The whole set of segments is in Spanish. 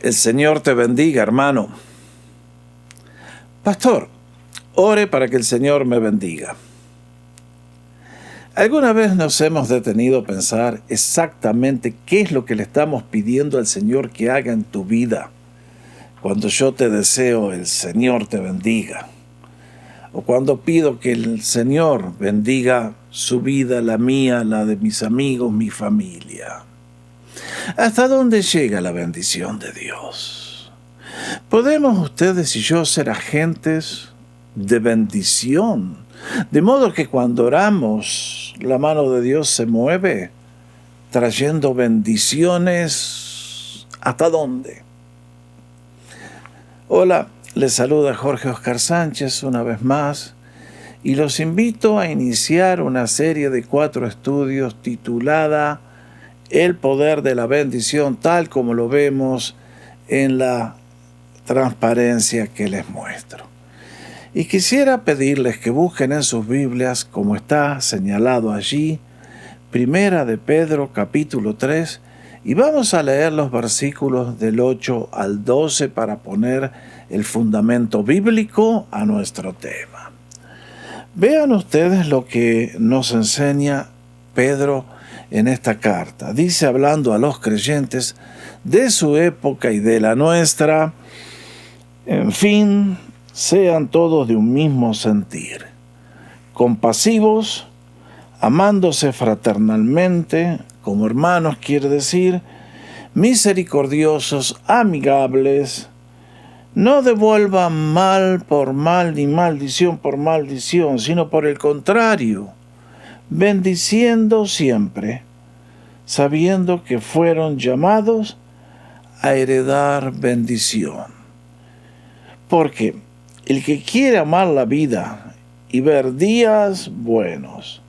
El Señor te bendiga, hermano. Pastor, ore para que el Señor me bendiga. ¿Alguna vez nos hemos detenido a pensar exactamente qué es lo que le estamos pidiendo al Señor que haga en tu vida? Cuando yo te deseo el Señor te bendiga. O cuando pido que el Señor bendiga su vida, la mía, la de mis amigos, mi familia. ¿Hasta dónde llega la bendición de Dios? ¿Podemos ustedes y yo ser agentes de bendición? De modo que cuando oramos, la mano de Dios se mueve, trayendo bendiciones. ¿Hasta dónde? Hola, les saluda Jorge Oscar Sánchez una vez más y los invito a iniciar una serie de 4 estudios titulada El poder de la bendición, tal como lo vemos en la transparencia que les muestro. Y quisiera pedirles que busquen en sus Biblias, como está señalado allí, Primera de Pedro capítulo 3, y vamos a leer los versículos del 8 al 12 para poner el fundamento bíblico a nuestro tema. Vean ustedes lo que nos enseña Pedro en esta carta. Dice, hablando a los creyentes de su época y de la nuestra, en fin, sean todos de un mismo sentir, compasivos, amándose fraternalmente, como hermanos quiere decir, misericordiosos, amigables, no devuelvan mal por mal ni maldición por maldición, sino por el contrario, bendiciendo siempre, sabiendo que fueron llamados a heredar bendición. Porque el que quiere amar la vida y ver días buenos,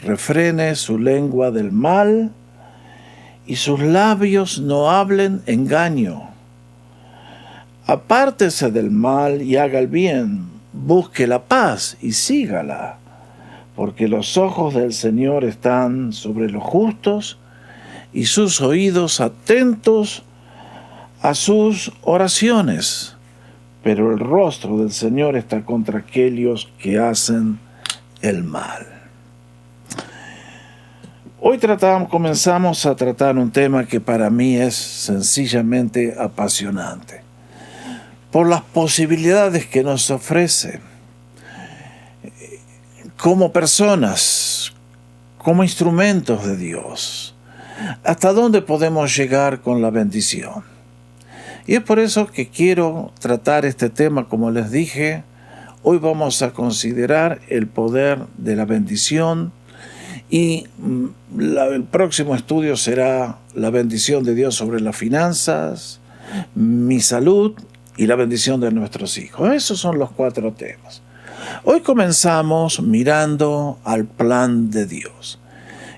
refrene su lengua del mal y sus labios no hablen engaño. Apártese del mal y haga el bien, busque la paz y sígala, porque los ojos del Señor están sobre los justos y sus oídos atentos a sus oraciones, pero el rostro del Señor está contra aquellos que hacen el mal. Hoy comenzamos a tratar un tema que para mí es sencillamente apasionante, por las posibilidades que nos ofrece como personas, como instrumentos de Dios. ¿Hasta dónde podemos llegar con la bendición? Y es por eso que quiero tratar este tema, como les dije. Hoy vamos a considerar el poder de la bendición y el próximo estudio será la bendición de Dios sobre las finanzas, mi salud y la bendición de nuestros hijos. Esos son los 4 temas. Hoy comenzamos mirando al plan de Dios.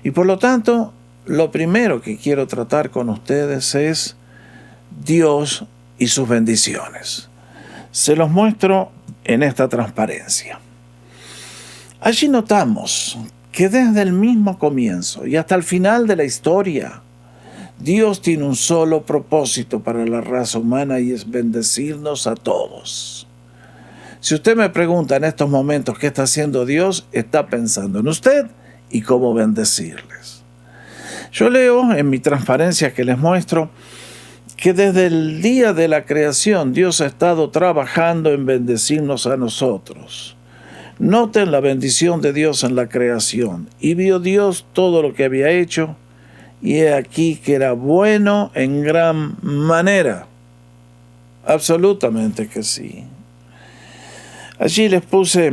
Y por lo tanto, lo primero que quiero tratar con ustedes es Dios y sus bendiciones. Se los muestro en esta transparencia. Allí notamos que desde el mismo comienzo y hasta el final de la historia, Dios tiene un solo propósito para la raza humana y es bendecirnos a todos. Si usted me pregunta en estos momentos qué está haciendo Dios, está pensando en usted y cómo bendecirles. Yo leo en mi transparencia que les muestro que desde el día de la creación Dios ha estado trabajando en bendecirnos a nosotros. Noten la bendición de Dios en la creación. Y vio Dios todo lo que había hecho, y he aquí que era bueno en gran manera. Absolutamente que sí. Allí les puse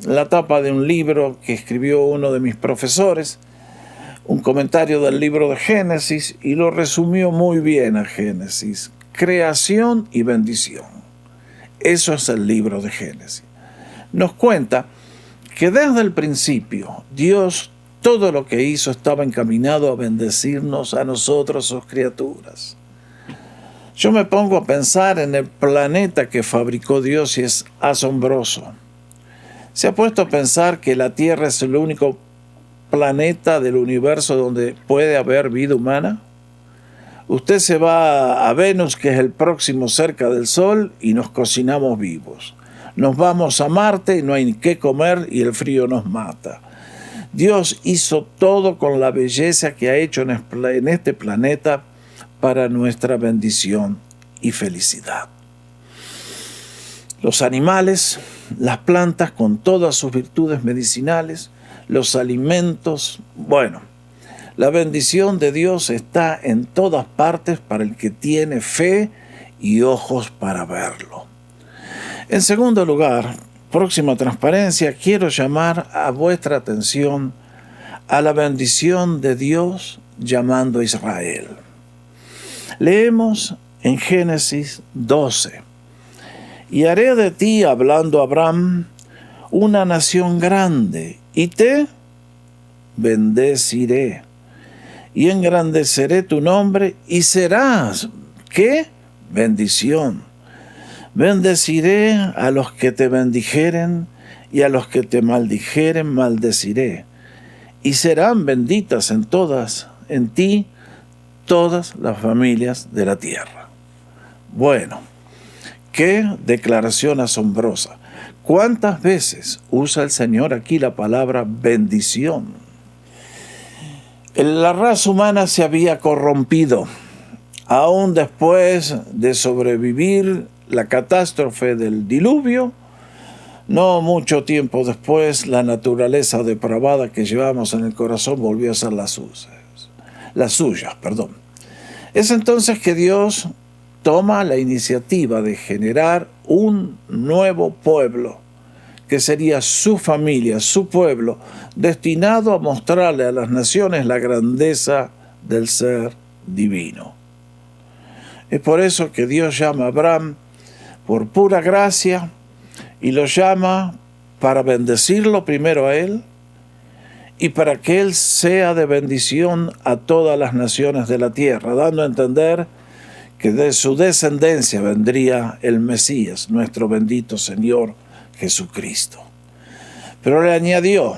la tapa de un libro que escribió uno de mis profesores, un comentario del libro de Génesis, y lo resumió muy bien a Génesis. Creación y bendición. Eso es el libro de Génesis. Nos cuenta que desde el principio Dios todo lo que hizo estaba encaminado a bendecirnos a nosotros, sus criaturas. Yo me pongo a pensar en el planeta que fabricó Dios y es asombroso. ¿Se ha puesto a pensar que la Tierra es el único planeta del universo donde puede haber vida humana? Usted se va a Venus, que es el próximo cerca del Sol, y nos cocinamos vivos. Nos vamos a Marte y no hay qué comer y el frío nos mata. Dios hizo todo con la belleza que ha hecho en este planeta para nuestra bendición y felicidad. Los animales, las plantas con todas sus virtudes medicinales, los alimentos, bueno, la bendición de Dios está en todas partes para el que tiene fe y ojos para verlo. En segundo lugar, próxima transparencia, quiero llamar a vuestra atención a la bendición de Dios llamando a Israel. Leemos en Génesis 12. Y haré de ti, hablando a Abraham, una nación grande, y te bendeciré, y engrandeceré tu nombre, y serás, ¿qué? Bendición. Bendeciré a los que te bendijeren, y a los que te maldijeren maldeciré, y serán benditas en ti, todas las familias de la tierra. Bueno, qué declaración asombrosa. ¿Cuántas veces usa el Señor aquí la palabra bendición? La raza humana se había corrompido. Aún después de sobrevivir la catástrofe del diluvio, no mucho tiempo después, la naturaleza depravada que llevamos en el corazón volvió a ser las suyas. Es entonces que Dios toma la iniciativa de generar un nuevo pueblo, que sería su familia, su pueblo, destinado a mostrarle a las naciones la grandeza del ser divino. Es por eso que Dios llama a Abraham por pura gracia y lo llama para bendecirlo primero a él y para que él sea de bendición a todas las naciones de la tierra, dando a entender que de su descendencia vendría el Mesías, nuestro bendito Señor Jesucristo. Pero le añadió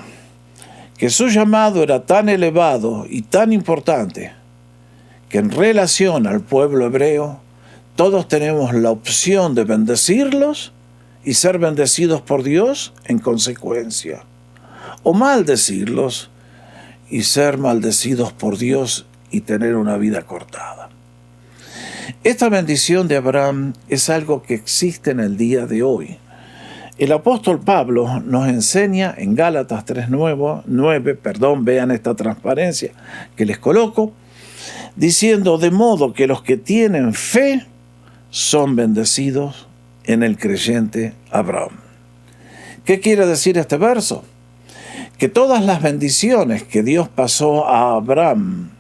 que su llamado era tan elevado y tan importante que en relación al pueblo hebreo, todos tenemos la opción de bendecirlos y ser bendecidos por Dios en consecuencia, o maldecirlos y ser maldecidos por Dios y tener una vida cortada. Esta bendición de Abraham es algo que existe en el día de hoy. El apóstol Pablo nos enseña en Gálatas 3:9, vean esta transparencia que les coloco, diciendo: de modo que los que tienen fe son bendecidos en el creyente Abraham. ¿Qué quiere decir este verso? Que todas las bendiciones que Dios pasó a Abraham,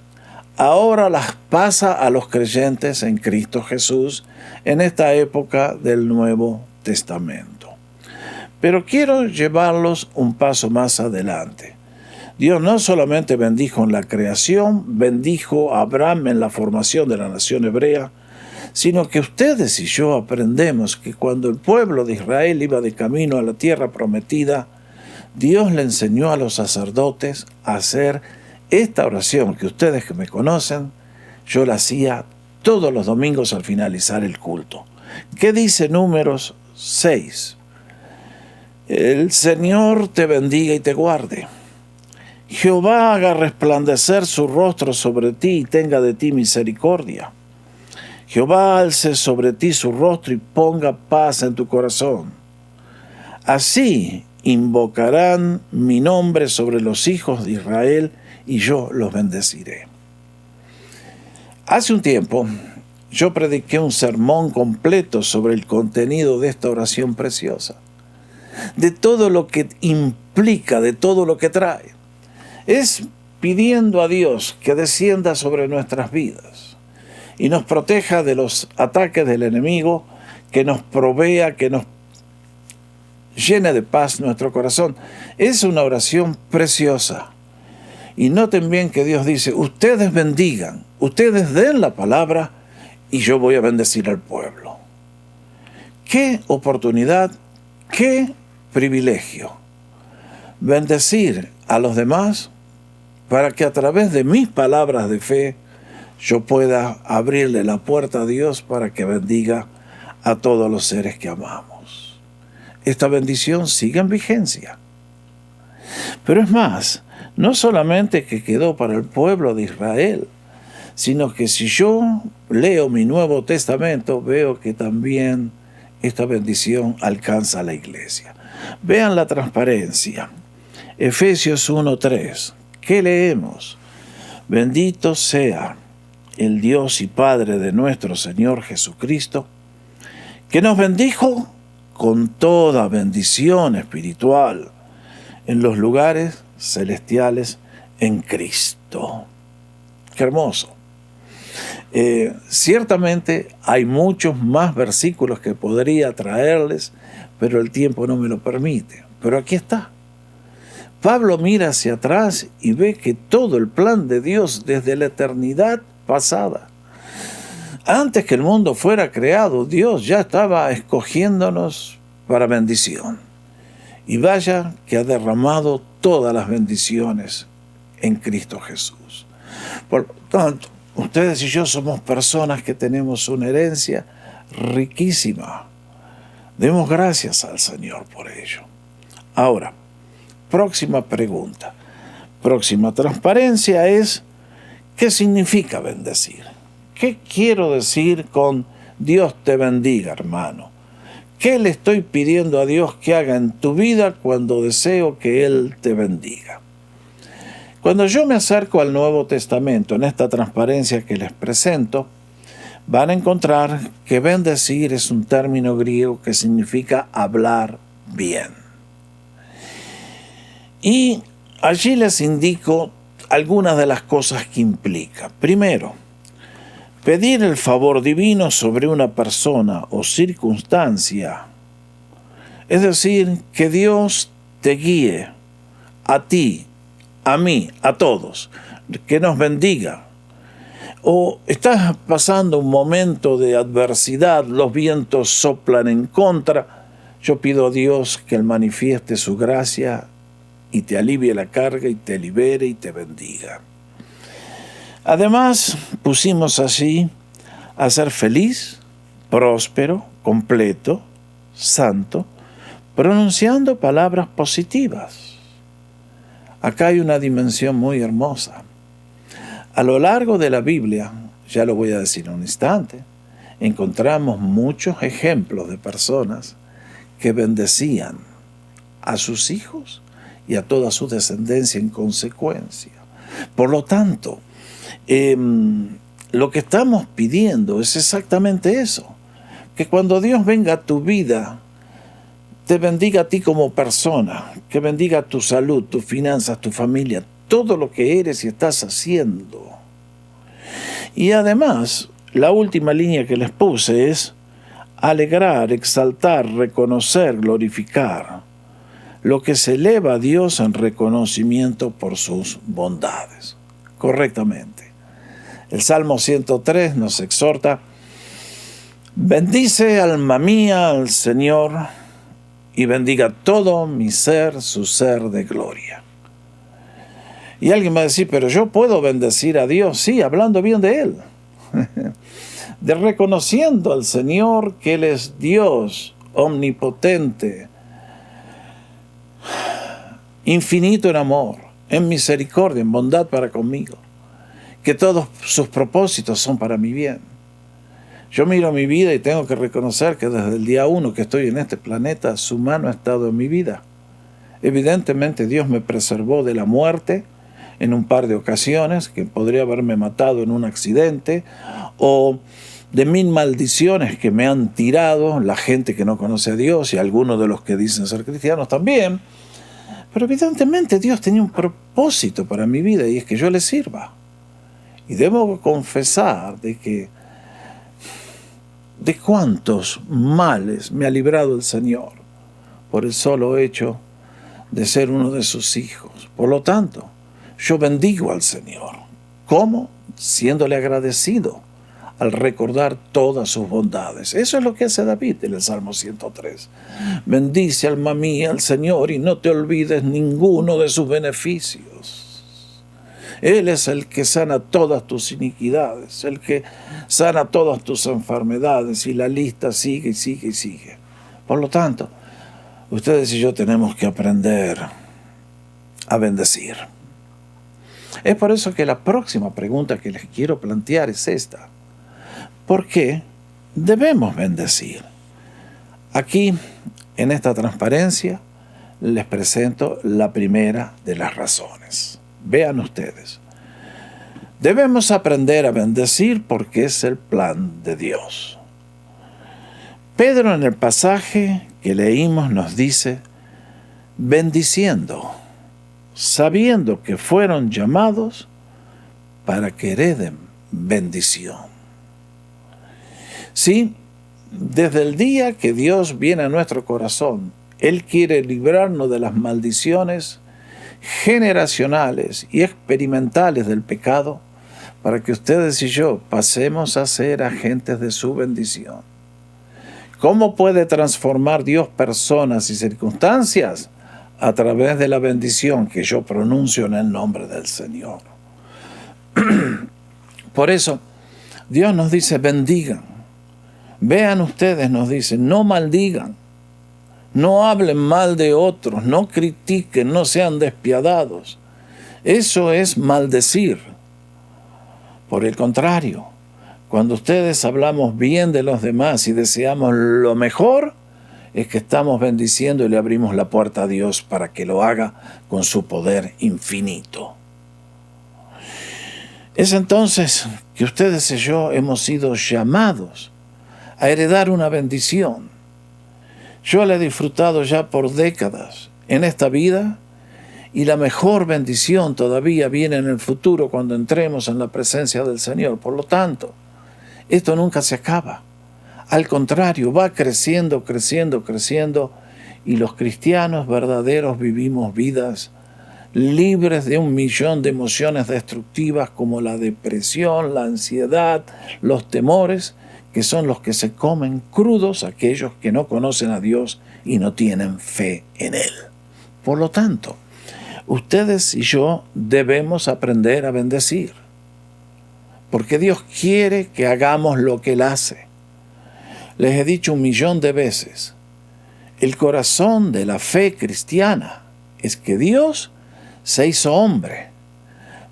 ahora las pasa a los creyentes en Cristo Jesús en esta época del Nuevo Testamento. Pero quiero llevarlos un paso más adelante. Dios no solamente bendijo en la creación, bendijo a Abraham en la formación de la nación hebrea, sino que ustedes y yo aprendemos que cuando el pueblo de Israel iba de camino a la tierra prometida, Dios le enseñó a los sacerdotes a hacer esta oración que ustedes que me conocen, yo la hacía todos los domingos al finalizar el culto. ¿Qué dice Números 6? El Señor te bendiga y te guarde. Jehová haga resplandecer su rostro sobre ti y tenga de ti misericordia. Jehová alce sobre ti su rostro y ponga paz en tu corazón. Así invocarán mi nombre sobre los hijos de Israel y yo los bendeciré. Hace un tiempo yo prediqué un sermón completo sobre el contenido de esta oración preciosa, de todo lo que implica, de todo lo que trae. Es pidiendo a Dios que descienda sobre nuestras vidas y nos proteja de los ataques del enemigo, que nos provea, que nos llene de paz nuestro corazón. Es una oración preciosa. Y noten bien que Dios dice: ustedes bendigan, ustedes den la palabra y yo voy a bendecir al pueblo. ¡Qué oportunidad! ¡Qué privilegio! Bendecir a los demás para que a través de mis palabras de fe yo pueda abrirle la puerta a Dios para que bendiga a todos los seres que amamos. Esta bendición sigue en vigencia. Pero es más, no solamente que quedó para el pueblo de Israel, sino que si yo leo mi Nuevo Testamento, veo que también esta bendición alcanza a la iglesia. Vean la transparencia. Efesios 1:3. ¿Qué leemos? Bendito sea el Dios y Padre de nuestro Señor Jesucristo, que nos bendijo con toda bendición espiritual en los lugares celestiales en Cristo. ¡Qué hermoso! Ciertamente hay muchos más versículos que podría traerles, pero el tiempo no me lo permite. Pero aquí está. Pablo mira hacia atrás y ve que todo el plan de Dios desde la eternidad pasada, antes que el mundo fuera creado, Dios ya estaba escogiéndonos para bendición. Y vaya que ha derramado todas las bendiciones en Cristo Jesús. Por lo tanto, ustedes y yo somos personas que tenemos una herencia riquísima. Demos gracias al Señor por ello. Ahora, próxima pregunta. Próxima transparencia es, ¿qué significa bendecir? ¿Qué quiero decir con Dios te bendiga, hermano? ¿Qué le estoy pidiendo a Dios que haga en tu vida cuando deseo que Él te bendiga? Cuando yo me acerco al Nuevo Testamento, en esta transparencia que les presento, van a encontrar que bendecir es un término griego que significa hablar bien. Y allí les indico algunas de las cosas que implica. Primero, pedir el favor divino sobre una persona o circunstancia. Es decir, que Dios te guíe a ti, a mí, a todos, que nos bendiga. O estás pasando un momento de adversidad, los vientos soplan en contra. Yo pido a Dios que Él manifieste su gracia y te alivie la carga y te libere y te bendiga. Además, pusimos así a ser feliz, próspero, completo, santo, pronunciando palabras positivas. Acá hay una dimensión muy hermosa. A lo largo de la Biblia, ya lo voy a decir en un instante, encontramos muchos ejemplos de personas que bendecían a sus hijos y a toda su descendencia en consecuencia. Por lo tanto, lo que estamos pidiendo es exactamente eso, que cuando Dios venga a tu vida, te bendiga a ti como persona, que bendiga tu salud, tus finanzas, tu familia, todo lo que eres y estás haciendo. Y además, la última línea que les puse es alegrar, exaltar, reconocer, glorificar, lo que se eleva a Dios en reconocimiento por sus bondades. Correctamente. El Salmo 103 nos exhorta: bendice, alma mía, al Señor, y bendiga todo mi ser, su ser de gloria. Y alguien va a decir, pero yo puedo bendecir a Dios. Sí, hablando bien de Él. De reconociendo al Señor que Él es Dios omnipotente, infinito en amor, en misericordia, en bondad para conmigo, que todos sus propósitos son para mi bien. Yo miro mi vida y tengo que reconocer que desde el día 1 que estoy en este planeta, su mano ha estado en mi vida. Evidentemente Dios me preservó de la muerte en un par de ocasiones, que podría haberme matado en un accidente, o de 1000 maldiciones que me han tirado la gente que no conoce a Dios y algunos de los que dicen ser cristianos también. Pero evidentemente Dios tenía un propósito para mi vida y es que yo le sirva. Y debo confesar de cuántos males me ha librado el Señor por el solo hecho de ser uno de sus hijos. Por lo tanto, yo bendigo al Señor. ¿Cómo? Siéndole agradecido al recordar todas sus bondades. Eso es lo que hace David en el Salmo 103. Bendice, alma mía, al Señor y no te olvides ninguno de sus beneficios. Él es el que sana todas tus iniquidades, el que sana todas tus enfermedades, y la lista sigue y sigue y sigue. Por lo tanto, ustedes y yo tenemos que aprender a bendecir. Es por eso que la próxima pregunta que les quiero plantear es esta: ¿por qué debemos bendecir? Aquí, en esta transparencia, les presento la primera de las razones. Vean ustedes. Debemos aprender a bendecir porque es el plan de Dios. Pedro, en el pasaje que leímos, nos dice: bendiciendo, sabiendo que fueron llamados para que hereden bendición. Sí, desde el día que Dios viene a nuestro corazón, Él quiere librarnos de las maldiciones generacionales y experimentales del pecado, para que ustedes y yo pasemos a ser agentes de su bendición. ¿Cómo puede transformar Dios personas y circunstancias? A través de la bendición que yo pronuncio en el nombre del Señor. Por eso, Dios nos dice: bendigan. Vean ustedes, nos dice, no maldigan. No hablen mal de otros, no critiquen, no sean despiadados. Eso es maldecir. Por el contrario, cuando ustedes hablamos bien de los demás y deseamos lo mejor, es que estamos bendiciendo y le abrimos la puerta a Dios para que lo haga con su poder infinito. Es entonces que ustedes y yo hemos sido llamados a heredar una bendición. Yo la he disfrutado ya por décadas en esta vida, y la mejor bendición todavía viene en el futuro cuando entremos en la presencia del Señor. Por lo tanto, esto nunca se acaba. Al contrario, va creciendo, creciendo, creciendo, y los cristianos verdaderos vivimos vidas libres de 1.000.000 de emociones destructivas como la depresión, la ansiedad, los temores, que son los que se comen crudos aquellos que no conocen a Dios y no tienen fe en Él. Por lo tanto, ustedes y yo debemos aprender a bendecir, porque Dios quiere que hagamos lo que Él hace. Les he dicho 1.000.000 de veces, el corazón de la fe cristiana es que Dios se hizo hombre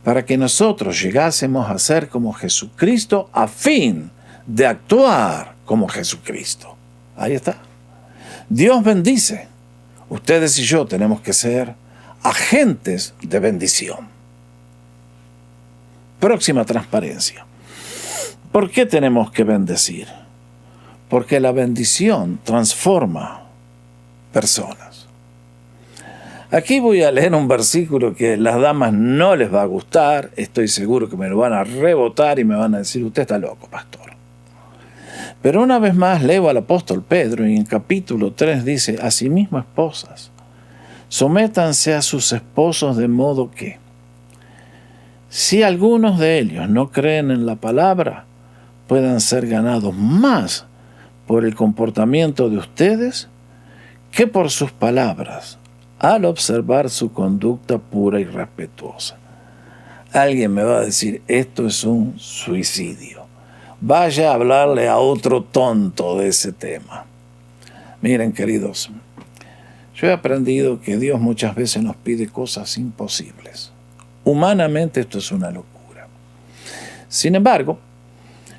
para que nosotros llegásemos a ser como Jesucristo a fin de actuar como Jesucristo. Ahí está. Dios bendice. Ustedes y yo tenemos que ser agentes de bendición. Próxima transparencia. ¿Por qué tenemos que bendecir? Porque la bendición transforma personas. Aquí voy a leer un versículo que a las damas no les va a gustar. Estoy seguro que me lo van a rebotar y me van a decir: usted está loco, pastor. Pero una vez más leo al apóstol Pedro, y en capítulo 3 dice: asimismo, esposas, sométanse a sus esposos, de modo que, si algunos de ellos no creen en la palabra, puedan ser ganados más por el comportamiento de ustedes que por sus palabras, al observar su conducta pura y respetuosa. Alguien me va a decir: esto es un suicidio. Vaya a hablarle a otro tonto de ese tema. Miren, queridos, yo he aprendido que Dios muchas veces nos pide cosas imposibles. Humanamente esto es una locura. Sin embargo,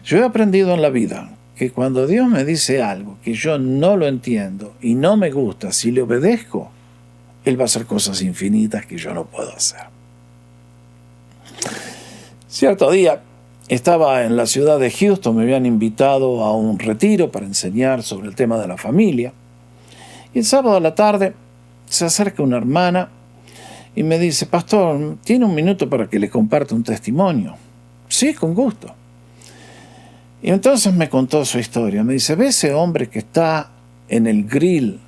yo he aprendido en la vida que cuando Dios me dice algo que yo no lo entiendo y no me gusta, si le obedezco, Él va a hacer cosas infinitas que yo no puedo hacer. Cierto día estaba en la ciudad de Houston, me habían invitado a un retiro para enseñar sobre el tema de la familia. Y el sábado a la tarde se acerca una hermana y me dice: pastor, ¿tiene un minuto para que le comparta un testimonio? Sí, con gusto. Y entonces me contó su historia. Me dice: ¿ve ese hombre que está en el grill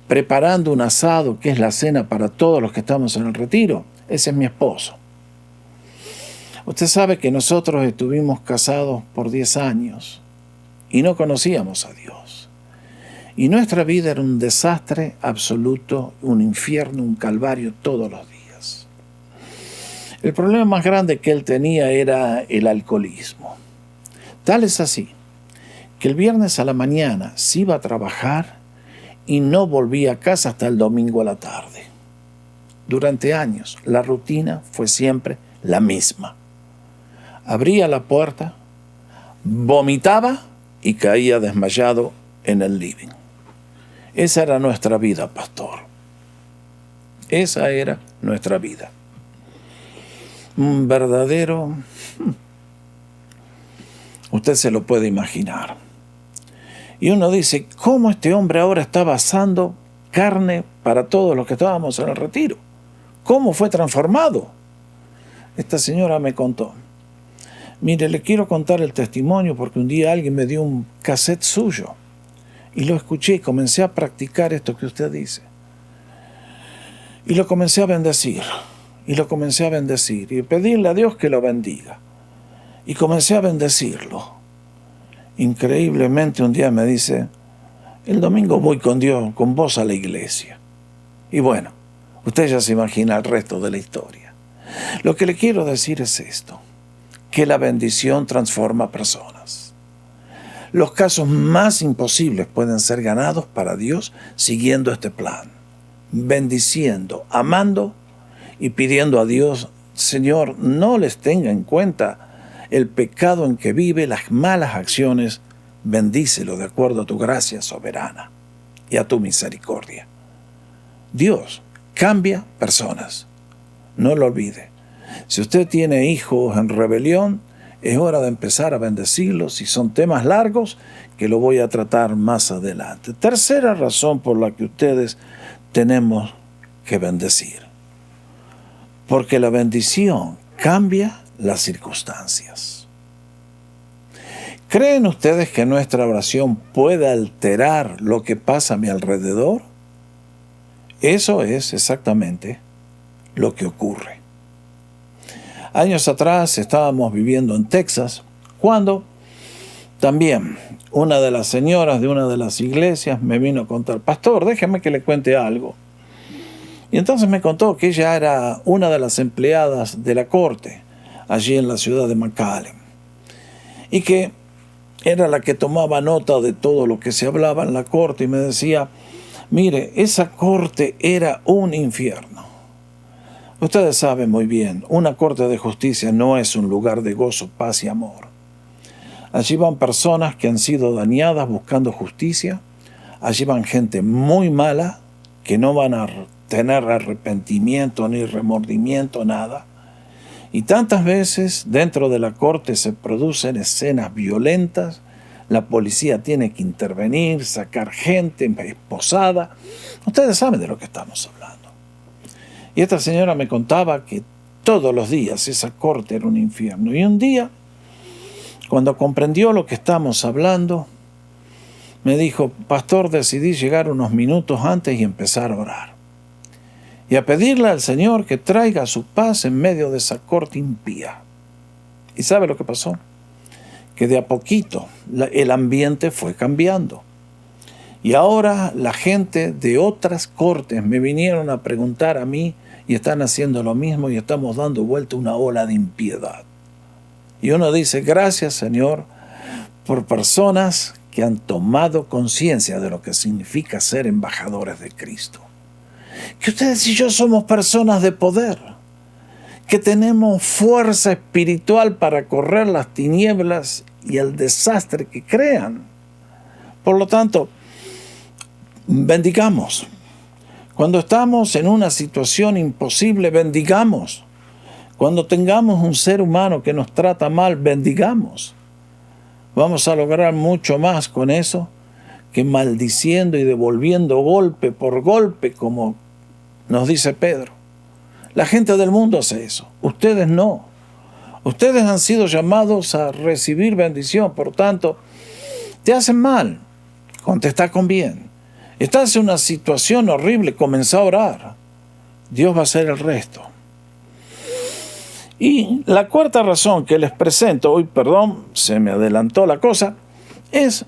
preparando un asado, que es la cena para todos los que estamos en el retiro? Ese es mi esposo. Usted sabe que nosotros estuvimos casados por 10 años y no conocíamos a Dios. Y nuestra vida era un desastre absoluto, un infierno, un calvario todos los días. El problema más grande que él tenía era el alcoholismo. Tal es así, que el viernes a la mañana se iba a trabajar y no volvía a casa hasta el domingo a la tarde. Durante años, la rutina fue siempre la misma. Abría la puerta, vomitaba y caía desmayado en el living. Esa era nuestra vida, pastor. Esa era nuestra vida. Un verdadero... Usted se lo puede imaginar. Y uno dice, ¿cómo este hombre ahora está asando carne para todos los que estábamos en el retiro? ¿Cómo fue transformado? Esta señora me contó. Mire, le quiero contar el testimonio porque un día alguien me dio un cassette suyo y lo escuché y comencé a practicar esto que usted dice. Y lo comencé a bendecir, y pedirle a Dios que lo bendiga. Y comencé a bendecirlo. Increíblemente un día me dice, el domingo voy con Dios, con vos a la iglesia. Y bueno, usted ya se imagina el resto de la historia. Lo que le quiero decir es esto, que la bendición transforma personas. Los casos más imposibles pueden ser ganados para Dios siguiendo este plan, bendiciendo, amando y pidiendo a Dios, Señor, no les tenga en cuenta el pecado en que vive, las malas acciones, bendícelo de acuerdo a tu gracia soberana y a tu misericordia. Dios cambia personas, no lo olvide. Si usted tiene hijos en rebelión, es hora de empezar a bendecirlos. Si son temas largos, que lo voy a tratar más adelante. Tercera razón por la que ustedes tenemos que bendecir. Porque la bendición cambia las circunstancias. ¿Creen ustedes que nuestra oración puede alterar lo que pasa a mi alrededor? Eso es exactamente lo que ocurre. Años atrás estábamos viviendo en Texas, cuando también una de las señoras de una de las iglesias me vino a contar, pastor, déjeme que le cuente algo. Y entonces me contó que ella era una de las empleadas de la corte, allí en la ciudad de McAllen, y que era la que tomaba nota de todo lo que se hablaba en la corte, y me decía, mire, esa corte era un infierno. Ustedes saben muy bien, una corte de justicia no es un lugar de gozo, paz y amor. Allí van personas que han sido dañadas buscando justicia, allí van gente muy mala, que no van a tener arrepentimiento ni remordimiento, nada. Y tantas veces dentro de la corte se producen escenas violentas, la policía tiene que intervenir, sacar gente esposada. Ustedes saben de lo que estamos hablando. Y esta señora me contaba que todos los días esa corte era un infierno. Y un día, cuando comprendió lo que estamos hablando, me dijo, pastor, decidí llegar unos minutos antes y empezar a orar. Y a pedirle al Señor que traiga su paz en medio de esa corte impía. ¿Y sabe lo que pasó? Que de a poquito el ambiente fue cambiando. Y ahora la gente de otras cortes me vinieron a preguntar a mí y están haciendo lo mismo y estamos dando vuelta una ola de impiedad. Y uno dice, gracias Señor por personas que han tomado conciencia de lo que significa ser embajadores de Cristo. Que ustedes y yo somos personas de poder, que tenemos fuerza espiritual para correr las tinieblas y el desastre que crean. Por lo tanto, bendigamos. Cuando estamos en una situación imposible, bendigamos. Cuando tengamos un ser humano que nos trata mal, bendigamos. Vamos a lograr mucho más con eso que maldiciendo y devolviendo golpe por golpe, como nos dice Pedro. La gente del mundo hace eso, ustedes no. Ustedes han sido llamados a recibir bendición, por tanto, te hacen mal, contesta con bien. Estás en una situación horrible, comenzá a orar. Dios va a hacer el resto. Y la cuarta razón que les presento hoy, perdón, se me adelantó la cosa, es,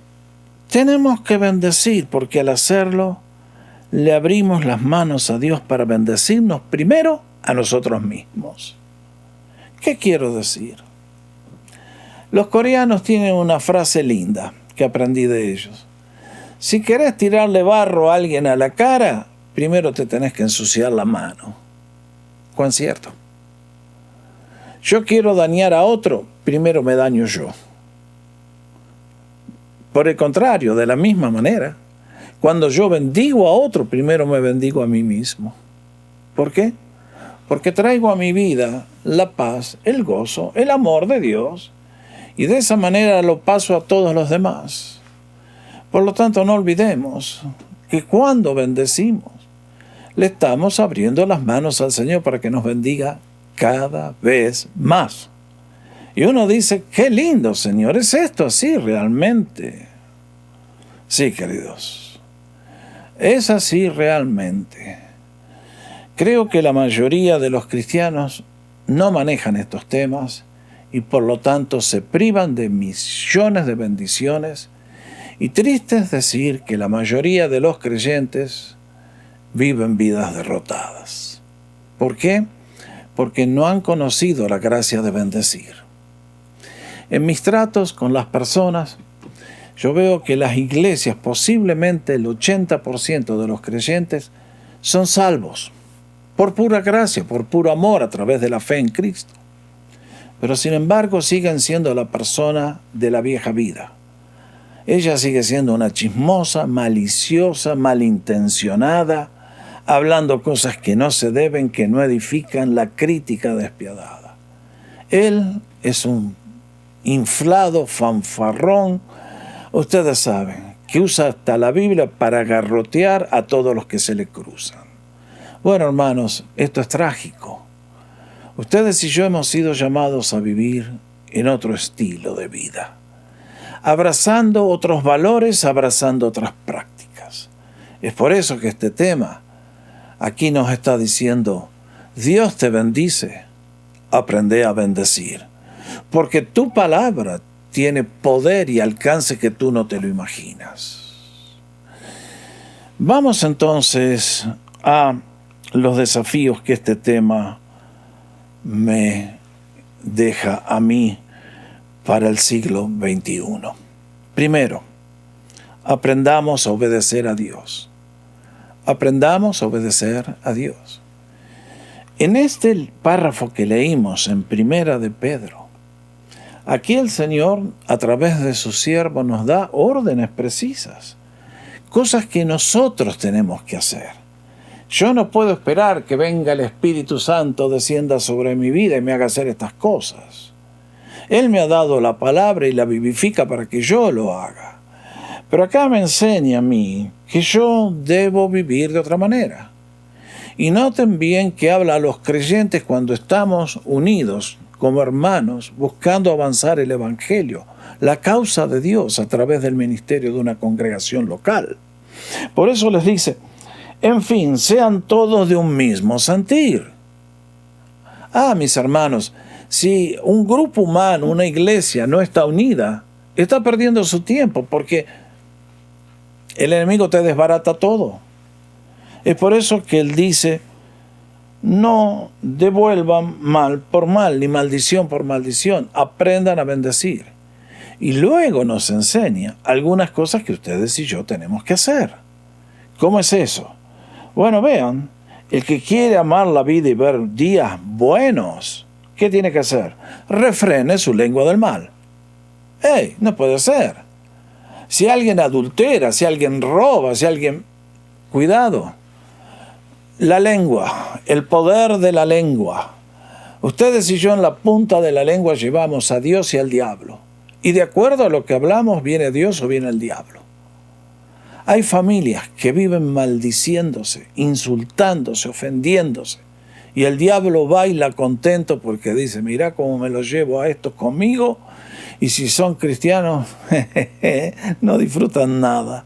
tenemos que bendecir, porque al hacerlo, le abrimos las manos a Dios para bendecirnos primero a nosotros mismos. ¿Qué quiero decir? Los coreanos tienen una frase linda que aprendí de ellos. Si querés tirarle barro a alguien a la cara, primero te tenés que ensuciar la mano. ¿Cuán cierto? Yo quiero dañar a otro, primero me daño yo. Por el contrario, de la misma manera, cuando yo bendigo a otro, primero me bendigo a mí mismo. ¿Por qué? Porque traigo a mi vida la paz, el gozo, el amor de Dios, y de esa manera lo paso a todos los demás. Por lo tanto, no olvidemos que cuando bendecimos, le estamos abriendo las manos al Señor para que nos bendiga cada vez más. Y uno dice, qué lindo, Señor, ¿es esto así realmente? Sí, queridos, es así realmente. Creo que la mayoría de los cristianos no manejan estos temas y por lo tanto se privan de millones de bendiciones. Y triste es decir que la mayoría de los creyentes viven vidas derrotadas. ¿Por qué? Porque no han conocido la gracia de bendecir. En mis tratos con las personas, yo veo que las iglesias, posiblemente el 80% de los creyentes, son salvos por pura gracia, por puro amor a través de la fe en Cristo. Pero sin embargo siguen siendo la persona de la vieja vida. Ella sigue siendo una chismosa, maliciosa, malintencionada, hablando cosas que no se deben, que no edifican, la crítica despiadada. Él es un inflado, fanfarrón, ustedes saben, que usa hasta la Biblia para garrotear a todos los que se le cruzan. Bueno, hermanos, esto es trágico. Ustedes y yo hemos sido llamados a vivir en otro estilo de vida, abrazando otros valores, abrazando otras prácticas. Es por eso que este tema aquí nos está diciendo, Dios te bendice, aprende a bendecir, porque tu palabra tiene poder y alcance que tú no te lo imaginas. Vamos entonces a los desafíos que este tema me deja a mí para el siglo XXI. Primero, aprendamos a obedecer a Dios. Aprendamos a obedecer a Dios. En este párrafo que leímos en Primera de Pedro, aquí el Señor, a través de su siervo, nos da órdenes precisas, cosas que nosotros tenemos que hacer. Yo no puedo esperar que venga el Espíritu Santo, descienda sobre mi vida y me haga hacer estas cosas. Él me ha dado la palabra y la vivifica para que yo lo haga. Pero acá me enseña a mí que yo debo vivir de otra manera. Y noten bien que habla a los creyentes cuando estamos unidos como hermanos, buscando avanzar el Evangelio, la causa de Dios a través del ministerio de una congregación local. Por eso les dice, en fin, sean todos de un mismo sentir. Mis hermanos, si un grupo humano, una iglesia no está unida, está perdiendo su tiempo porque el enemigo te desbarata todo. Es por eso que él dice, no devuelvan mal por mal, ni maldición por maldición. Aprendan a bendecir. Y luego nos enseña algunas cosas que ustedes y yo tenemos que hacer. ¿Cómo es eso? Bueno, vean, el que quiere amar la vida y ver días buenos, ¿qué tiene que hacer? Refrene su lengua del mal. No puede ser. Si alguien adultera, si alguien roba, si alguien... Cuidado. La lengua, el poder de la lengua. Ustedes y yo en la punta de la lengua llevamos a Dios y al diablo. Y de acuerdo a lo que hablamos, viene Dios o viene el diablo. Hay familias que viven maldiciéndose, insultándose, ofendiéndose. Y el diablo baila contento porque dice, mira cómo me lo llevo a estos conmigo. Y si son cristianos, no disfrutan nada.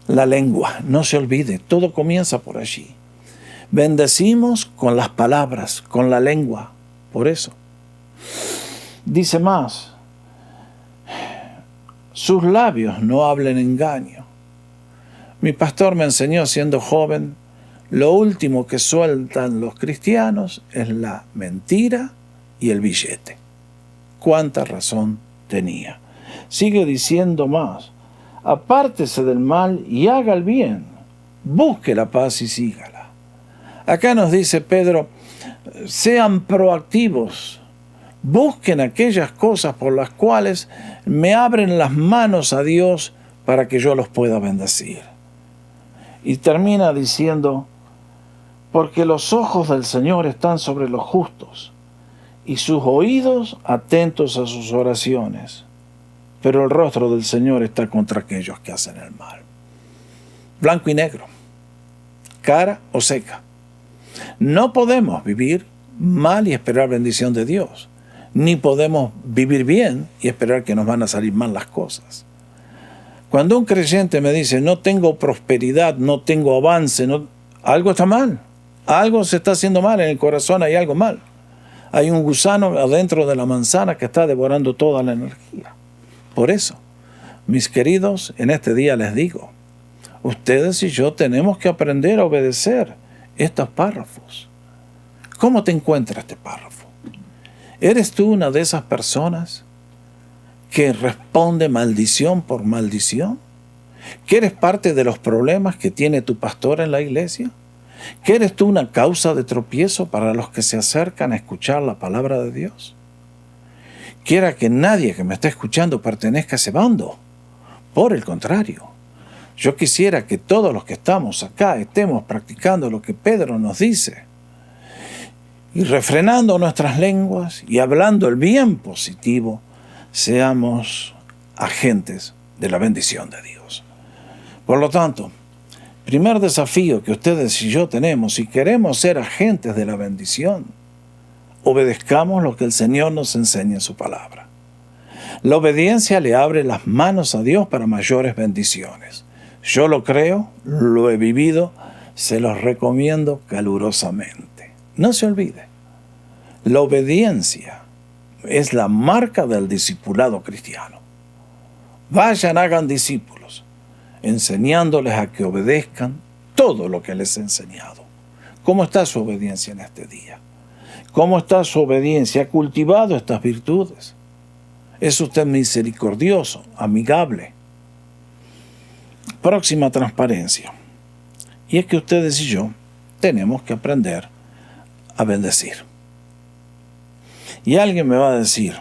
La lengua, no se olvide, todo comienza por allí. Bendecimos con las palabras, con la lengua. Por eso. Dice más, sus labios no hablen engaño. Mi pastor me enseñó siendo joven, lo último que sueltan los cristianos es la mentira y el billete. Cuánta razón tenía. Sigue diciendo más: apártese del mal y haga el bien, busque la paz y sígala. Acá nos dice Pedro, sean proactivos, busquen aquellas cosas por las cuales me abren las manos a Dios para que yo los pueda bendecir. Y termina diciendo, porque los ojos del Señor están sobre los justos y sus oídos atentos a sus oraciones, pero el rostro del Señor está contra aquellos que hacen el mal. Blanco y negro, cara o seca. No podemos vivir mal y esperar bendición de Dios, ni podemos vivir bien y esperar que nos van a salir mal las cosas. Cuando un creyente me dice, no tengo prosperidad, no tengo avance, algo está mal. Algo se está haciendo mal en el corazón, hay algo mal. Hay un gusano adentro de la manzana que está devorando toda la energía. Por eso, mis queridos, en este día les digo, ustedes y yo tenemos que aprender a obedecer estos párrafos. ¿Cómo te encuentra este párrafo? ¿Eres tú una de esas personas que responde maldición por maldición? ¿Que eres parte de los problemas que tiene tu pastor en la iglesia? ¿Que eres tú una causa de tropiezo para los que se acercan a escuchar la palabra de Dios? Quiera que nadie que me esté escuchando pertenezca a ese bando. Por el contrario, yo quisiera que todos los que estamos acá estemos practicando lo que Pedro nos dice y refrenando nuestras lenguas y hablando el bien positivo, seamos agentes de la bendición de Dios. Por lo tanto, primer desafío que ustedes y yo tenemos, si queremos ser agentes de la bendición, obedezcamos lo que el Señor nos enseña en su palabra. La obediencia le abre las manos a Dios para mayores bendiciones. Yo lo creo, lo he vivido, se los recomiendo calurosamente. No se olvide, la obediencia es la marca del discipulado cristiano. Vayan, hagan discípulos, enseñándoles a que obedezcan todo lo que les he enseñado. ¿Cómo está su obediencia en este día? ¿Cómo está su obediencia? ¿Ha cultivado estas virtudes? ¿Es usted misericordioso, amigable? Próxima transparencia. Y es que ustedes y yo tenemos que aprender a bendecir. Y alguien me va a decir,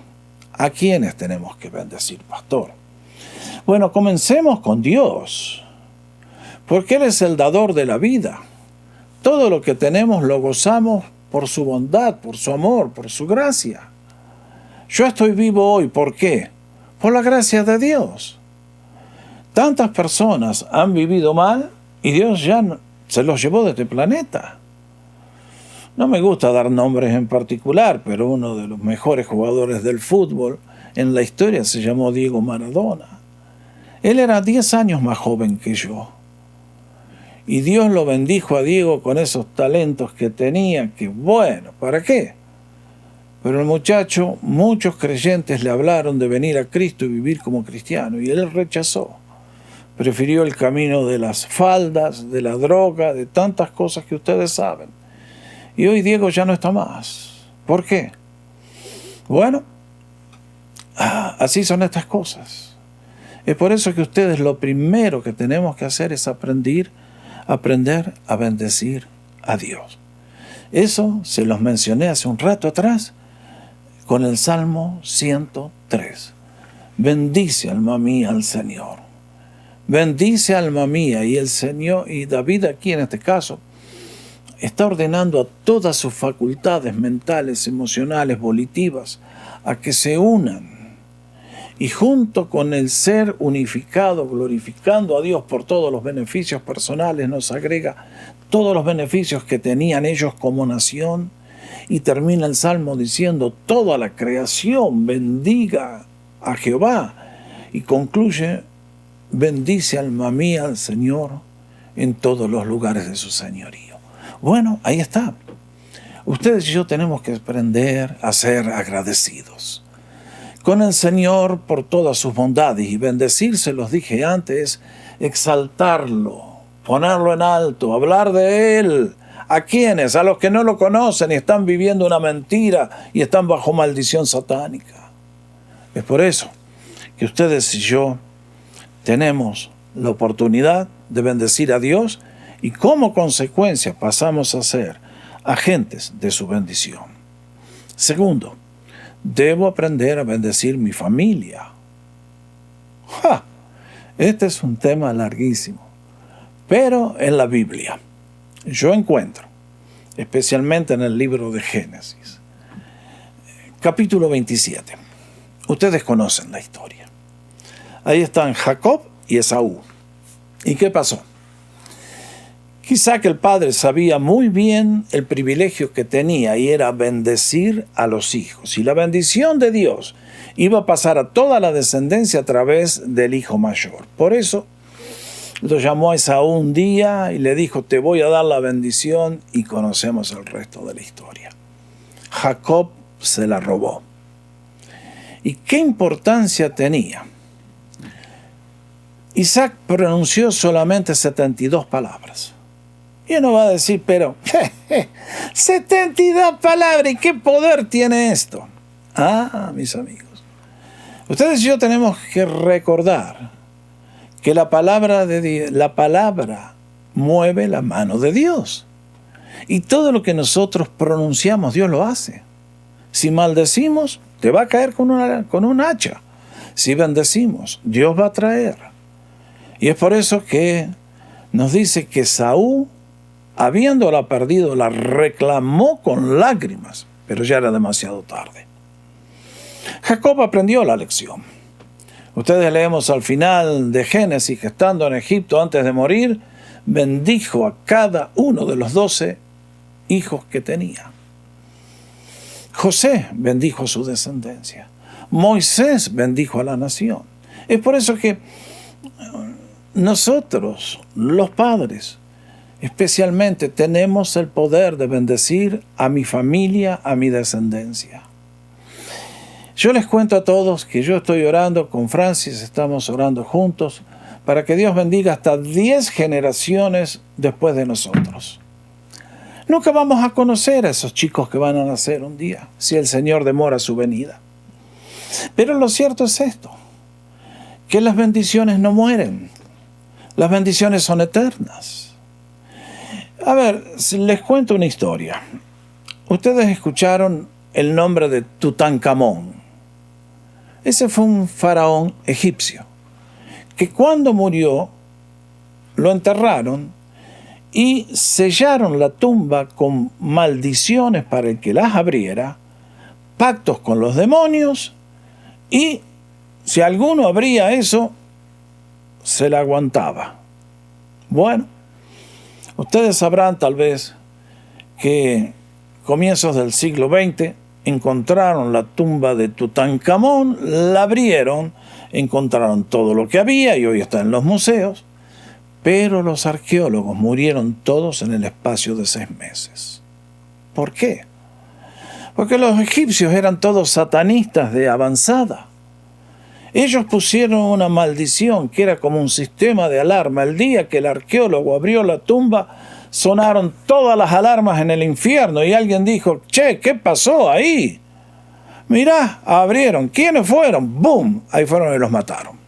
¿a quiénes tenemos que bendecir, pastor? Bueno, comencemos con Dios, porque Él es el dador de la vida. Todo lo que tenemos lo gozamos por su bondad, por su amor, por su gracia. Yo estoy vivo hoy, ¿por qué? Por la gracia de Dios. Tantas personas han vivido mal y Dios ya se los llevó de este planeta. No me gusta dar nombres en particular, pero uno de los mejores jugadores del fútbol en la historia se llamó Diego Maradona. Él era 10 años más joven que yo. Y Dios lo bendijo a Diego con esos talentos que tenía, que bueno, ¿para qué? Pero el muchacho, muchos creyentes le hablaron de venir a Cristo y vivir como cristiano, y él rechazó. Prefirió el camino de las faldas, de la droga, de tantas cosas que ustedes saben. Y hoy Diego ya no está más. ¿Por qué? Bueno, así son estas cosas. Es por eso que ustedes lo primero que tenemos que hacer es aprender a bendecir a Dios. Eso se los mencioné hace un rato atrás con el Salmo 103. Bendice, alma mía, al Señor. Bendice, alma mía, y el Señor, y David aquí en este caso, está ordenando a todas sus facultades mentales, emocionales, volitivas, a que se unan. Y junto con el ser unificado, glorificando a Dios por todos los beneficios personales, nos agrega todos los beneficios que tenían ellos como nación. Y termina el Salmo diciendo, toda la creación bendiga a Jehová. Y concluye, bendice alma mía al Señor en todos los lugares de su señorío. Bueno, ahí está. Ustedes y yo tenemos que aprender a ser agradecidos con el Señor por todas sus bondades, y bendecir, se los dije antes, exaltarlo, ponerlo en alto, hablar de Él, ¿A quiénes? A los que no lo conocen y están viviendo una mentira y están bajo maldición satánica. Es por eso que ustedes y yo tenemos la oportunidad de bendecir a Dios y como consecuencia pasamos a ser agentes de su bendición. Segundo, debo aprender a bendecir mi familia. ¡Ja! Este es un tema larguísimo, pero en la Biblia yo encuentro, especialmente en el libro de Génesis, capítulo 27. Ustedes conocen la historia. Ahí están Jacob y Esaú. ¿Y qué pasó? Isaac el padre sabía muy bien el privilegio que tenía y era bendecir a los hijos. Y la bendición de Dios iba a pasar a toda la descendencia a través del hijo mayor. Por eso lo llamó a Esaú un día y le dijo, te voy a dar la bendición, y conocemos el resto de la historia. Jacob se la robó. ¿Y qué importancia tenía? Isaac pronunció solamente 72 palabras. Y uno va a decir, pero 72 palabras, ¿y qué poder tiene esto? Ah, mis amigos, ustedes y yo tenemos que recordar que la palabra mueve la mano de Dios. Y todo lo que nosotros pronunciamos, Dios lo hace. Si maldecimos, te va a caer con un hacha. Si bendecimos, Dios va a traer. Y es por eso que nos dice que Saúl, habiéndola perdido, la reclamó con lágrimas, pero ya era demasiado tarde. Jacob aprendió la lección. Ustedes leemos al final de Génesis que estando en Egipto antes de morir, bendijo a cada uno de los 12 hijos que tenía. José bendijo a su descendencia. Moisés bendijo a la nación. Es por eso que nosotros, los padres, especialmente tenemos el poder de bendecir a mi familia, a mi descendencia. Yo les cuento a todos que yo estoy orando con Francis, estamos orando juntos, para que Dios bendiga hasta 10 generaciones después de nosotros. Nunca vamos a conocer a esos chicos que van a nacer un día, si el Señor demora su venida. Pero lo cierto es esto, que las bendiciones no mueren, las bendiciones son eternas. A ver, les cuento una historia. Ustedes escucharon el nombre de Tutankamón. Ese fue un faraón egipcio que cuando murió lo enterraron y sellaron la tumba con maldiciones para el que las abriera, pactos con los demonios, y si alguno abría eso, se la aguantaba. Bueno, ustedes sabrán tal vez que comienzos del siglo XX encontraron la tumba de Tutankamón, la abrieron, encontraron todo lo que había y hoy está en los museos, pero los arqueólogos murieron todos en el espacio de 6 meses. ¿Por qué? Porque los egipcios eran todos satanistas de avanzada. Ellos pusieron una maldición que era como un sistema de alarma. El día que el arqueólogo abrió la tumba, sonaron todas las alarmas en el infierno y alguien dijo, che, ¿qué pasó ahí? Mirá, abrieron. ¿Quiénes fueron? ¡Bum! Ahí fueron y los mataron.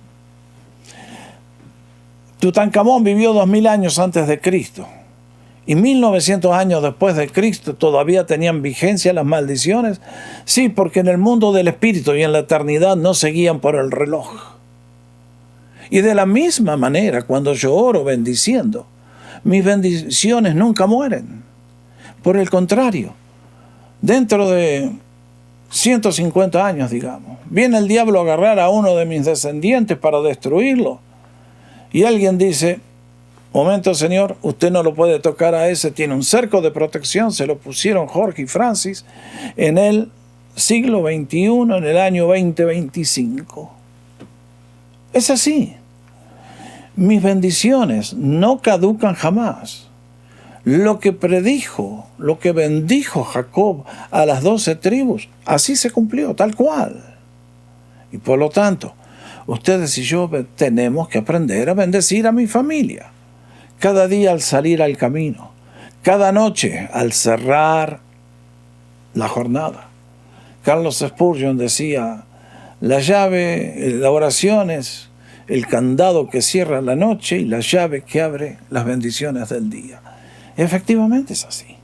Tutankamón vivió 2000 años antes de Cristo. Y 1900 años después de Cristo todavía tenían vigencia las maldiciones. Sí, porque en el mundo del espíritu y en la eternidad no seguían por el reloj. Y de la misma manera, cuando yo oro bendiciendo, mis bendiciones nunca mueren. Por el contrario, dentro de 150 años, digamos, viene el diablo a agarrar a uno de mis descendientes para destruirlo. Y alguien dice, momento señor, usted no lo puede tocar a ese, tiene un cerco de protección, se lo pusieron Jorge y Francis en el siglo XXI, en el año 2025. Es así. Mis bendiciones no caducan jamás. Lo que predijo, lo que bendijo Jacob a las 12 tribus, así se cumplió, tal cual. Y por lo tanto, ustedes y yo tenemos que aprender a bendecir a mi familia. Cada día al salir al camino, cada noche al cerrar la jornada. Carlos Spurgeon decía, la llave, la oración es el candado que cierra la noche y la llave que abre las bendiciones del día. Efectivamente es así.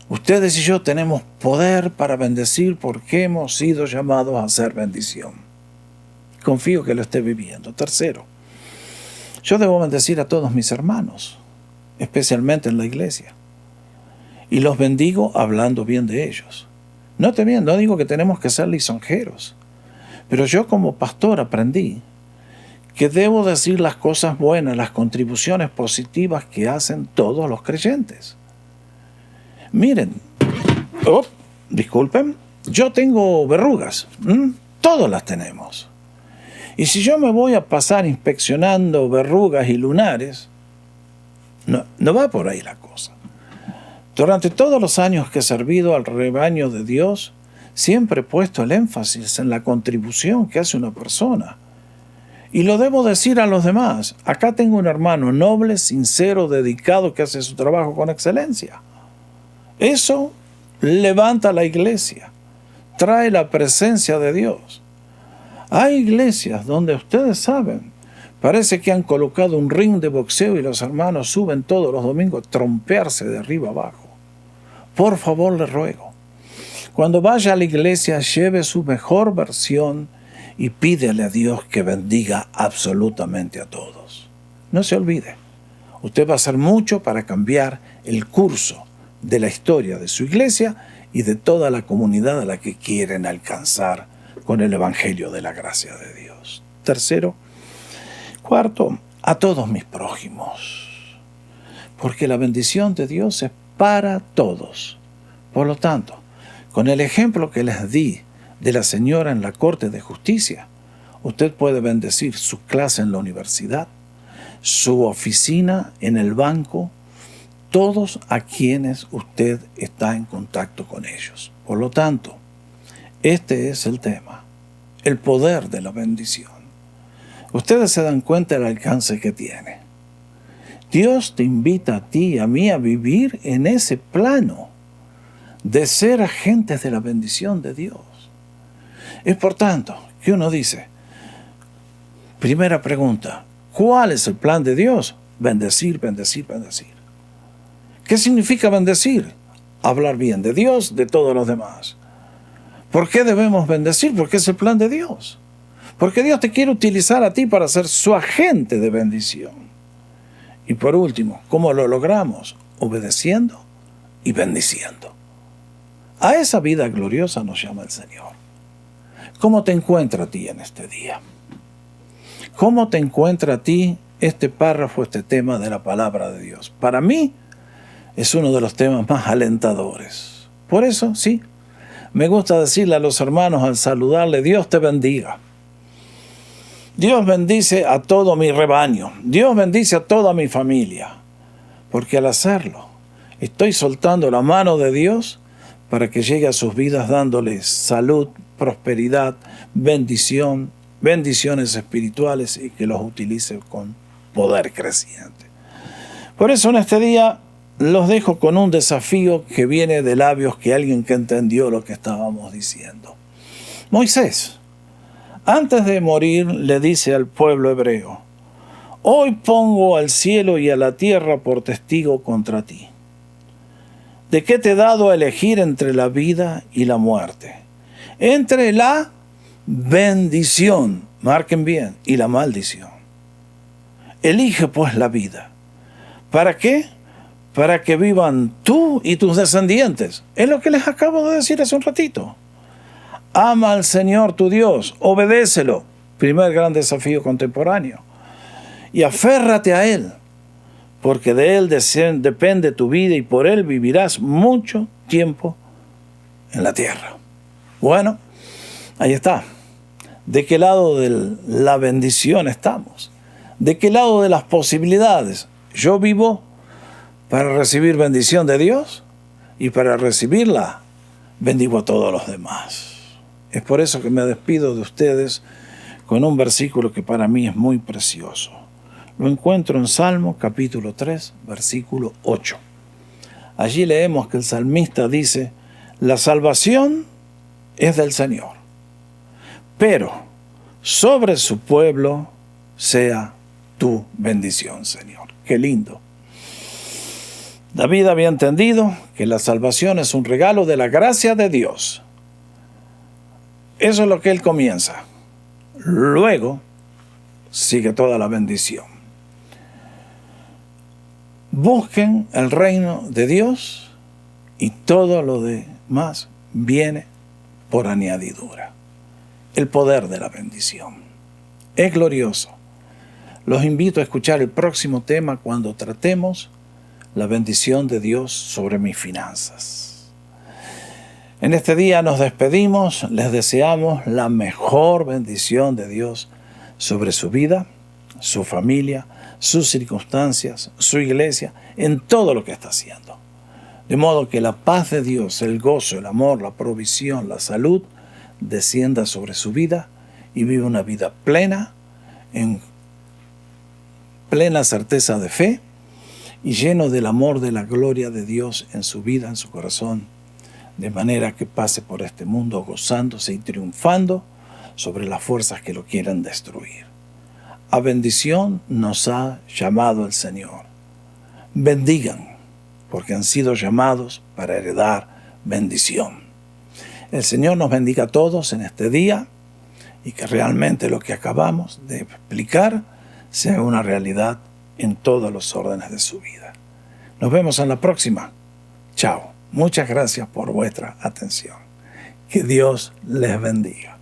Ustedes y yo tenemos poder para bendecir porque hemos sido llamados a hacer bendición. Confío que lo esté viviendo. Tercero, yo debo bendecir a todos mis hermanos, especialmente en la iglesia. Y los bendigo hablando bien de ellos. Note bien, no digo que tenemos que ser lisonjeros, pero yo como pastor aprendí que debo decir las cosas buenas, las contribuciones positivas que hacen todos los creyentes. Miren, disculpen, yo tengo verrugas, todos las tenemos. Y si yo me voy a pasar inspeccionando verrugas y lunares, no va por ahí la cosa. Durante todos los años que he servido al rebaño de Dios, siempre he puesto el énfasis en la contribución que hace una persona. Y lo debo decir a los demás. Acá tengo un hermano noble, sincero, dedicado, que hace su trabajo con excelencia. Eso levanta la iglesia, trae la presencia de Dios. Hay iglesias donde ustedes saben, parece que han colocado un ring de boxeo y los hermanos suben todos los domingos a trompearse de arriba abajo. Por favor, les ruego, cuando vaya a la iglesia, lleve su mejor versión y pídele a Dios que bendiga absolutamente a todos. No se olvide, usted va a hacer mucho para cambiar el curso de la historia de su iglesia y de toda la comunidad a la que quieren alcanzar con el Evangelio de la gracia de Dios. Tercero, cuarto, a todos mis prójimos, porque la bendición de Dios es para todos. Por lo tanto, con el ejemplo que les di de la señora en la Corte de Justicia, usted puede bendecir su clase en la universidad, su oficina en el banco, todos a quienes usted está en contacto con ellos. Por lo tanto, este es el tema, el poder de la bendición. Ustedes se dan cuenta del alcance que tiene. Dios te invita a ti y a mí a vivir en ese plano de ser agentes de la bendición de Dios. Es por tanto que uno dice, primera pregunta, ¿cuál es el plan de Dios? Bendecir, bendecir, bendecir. ¿Qué significa bendecir? Hablar bien de Dios, de todos los demás. ¿Por qué debemos bendecir? Porque es el plan de Dios. Porque Dios te quiere utilizar a ti para ser su agente de bendición. Y por último, ¿cómo lo logramos? Obedeciendo y bendiciendo. A esa vida gloriosa nos llama el Señor. ¿Cómo te encuentra a ti en este día? ¿Cómo te encuentra a ti este párrafo, este tema de la palabra de Dios? Para mí es uno de los temas más alentadores. Por eso, sí, me gusta decirle a los hermanos al saludarle, Dios te bendiga. Dios bendice a todo mi rebaño. Dios bendice a toda mi familia. Porque al hacerlo, estoy soltando la mano de Dios para que llegue a sus vidas dándoles salud, prosperidad, bendición, bendiciones espirituales y que los utilice con poder creciente. Por eso en este día los dejo con un desafío que viene de labios que alguien que entendió lo que estábamos diciendo. Moisés, antes de morir, le dice al pueblo hebreo, hoy pongo al cielo y a la tierra por testigo contra ti, de que te he dado a elegir entre la vida y la muerte, entre la bendición, marquen bien, y la maldición. Elige pues la vida. ¿Para qué? Para que vivan tú y tus descendientes. Es lo que les acabo de decir hace un ratito. Ama al Señor tu Dios, obedécelo. Primer gran desafío contemporáneo. Y aférrate a Él, porque de Él depende tu vida y por Él vivirás mucho tiempo en la tierra. Bueno, ahí está. ¿De qué lado de la bendición estamos? ¿De qué lado de las posibilidades? Yo vivo para recibir bendición de Dios y para recibirla bendigo a todos los demás. Es por eso que me despido de ustedes con un versículo que para mí es muy precioso. Lo encuentro en Salmo capítulo 3, versículo 8. Allí leemos que el salmista dice: la salvación es del Señor, pero sobre su pueblo sea tu bendición, Señor. Qué lindo. David había entendido que la salvación es un regalo de la gracia de Dios. Eso es lo que él comienza. Luego sigue toda la bendición. Busquen el reino de Dios y todo lo demás viene por añadidura. El poder de la bendición es glorioso. Los invito a escuchar el próximo tema cuando tratemos la bendición de Dios sobre mis finanzas. En este día nos despedimos, les deseamos la mejor bendición de Dios sobre su vida, su familia, sus circunstancias, su iglesia, en todo lo que está haciendo. De modo que la paz de Dios, el gozo, el amor, la provisión, la salud, descienda sobre su vida y viva una vida plena, en plena certeza de fe y lleno del amor de la gloria de Dios en su vida, en su corazón, de manera que pase por este mundo gozándose y triunfando sobre las fuerzas que lo quieran destruir. A bendición nos ha llamado el Señor. Bendigan, porque han sido llamados para heredar bendición. El Señor nos bendiga a todos en este día y que realmente lo que acabamos de explicar sea una realidad en todos los órdenes de su vida. Nos vemos en la próxima. Chao. Muchas gracias por vuestra atención. Que Dios les bendiga.